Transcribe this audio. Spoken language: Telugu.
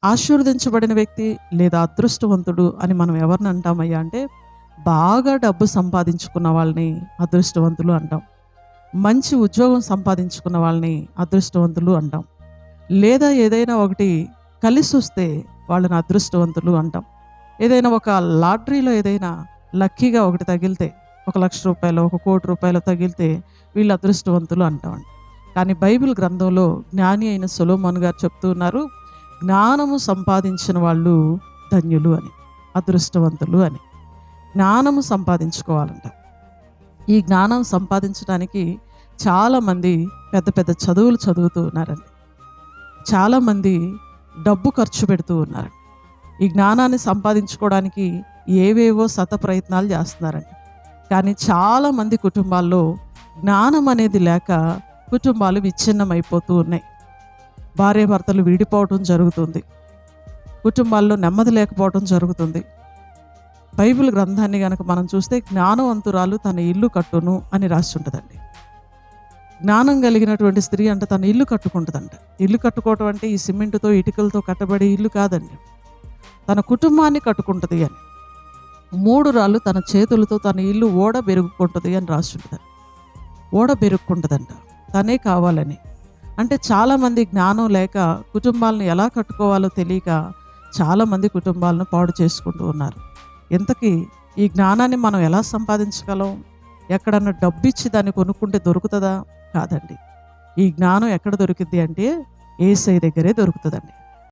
ఆశీర్వదించబడిన వ్యక్తి లేదా అదృష్టవంతుడు అని మనం ఎవరిని అంటామయ్యా అంటే, బాగా డబ్బు సంపాదించుకున్న వాళ్ళని అదృష్టవంతులు అంటాం. మంచి ఉద్యోగం సంపాదించుకున్న వాళ్ళని అదృష్టవంతులు అంటాం. లేదా ఏదైనా ఒకటి కలిసొస్తే వాళ్ళని అదృష్టవంతులు అంటాం. ఏదైనా ఒక లాటరీలో ఏదైనా లక్కీగా ఒకటి తగిలితే, ₹1,00,000 ₹1,00,00,000 తగిలితే వీళ్ళు అదృష్టవంతులు అంటామండి. కానీ బైబిల్ గ్రంథంలో జ్ఞాని అయిన సొలొమోను గారు చెప్తూ ఉన్నారు, జ్ఞానము సంపాదించిన వాళ్ళు ధన్యులు అని, అదృష్టవంతులు అని. జ్ఞానము సంపాదించుకోవాలంట. ఈ జ్ఞానం సంపాదించడానికి చాలామంది పెద్ద పెద్ద చదువులు చదువుతూ ఉన్నారండి. చాలామంది డబ్బు ఖర్చు పెడుతూ ఉన్నారండి. ఈ జ్ఞానాన్ని సంపాదించుకోవడానికి ఏవేవో ప్రయత్నాలు చేస్తున్నారండి. కానీ చాలామంది కుటుంబాల్లో జ్ఞానం అనేది లేక కుటుంబాలు విచ్ఛిన్నమైపోతూ ఉన్నాయి. భార్యాభర్తలు విడిపోవటం జరుగుతుంది. కుటుంబాల్లో నెమ్మది లేకపోవటం జరుగుతుంది. బైబిల్ గ్రంథాన్ని కనుక మనం చూస్తే, జ్ఞానవంతురాలు తన ఇల్లు కట్టును అని రాసి ఉంటుందండి. జ్ఞానం కలిగినటువంటి స్త్రీ అంటే తన ఇల్లు కట్టుకుంటుందంట. ఇల్లు కట్టుకోవటం అంటే ఈ సిమెంటుతో ఇటుకలతో కట్టబడే ఇల్లు కాదండి, తన కుటుంబాన్ని కట్టుకుంటుంది అని. 3 రాళ్ళు తన చేతులతో తన ఇల్లు ఓడ బెరుగుకుంటుంది అని రాసి ఉంటుంది. ఓడ బెరుక్కుంటుందంట తనే కావాలని. అంటే చాలామంది జ్ఞానం లేక కుటుంబాలను ఎలా కట్టుకోవాలో తెలియక చాలామంది కుటుంబాలను పాడు చేసుకుంటూ ఉన్నారు. ఇంతకీ ఈ జ్ఞానాన్ని మనం ఎలా సంపాదించగలం? ఎక్కడన్నా డబ్బు ఇచ్చి దాన్ని కొనుక్కుంటే దొరుకుతుందా? కాదండి. ఈ జ్ఞానం ఎక్కడ దొరికింది అంటే యేసయ్య దగ్గరే దొరుకుతుందండి.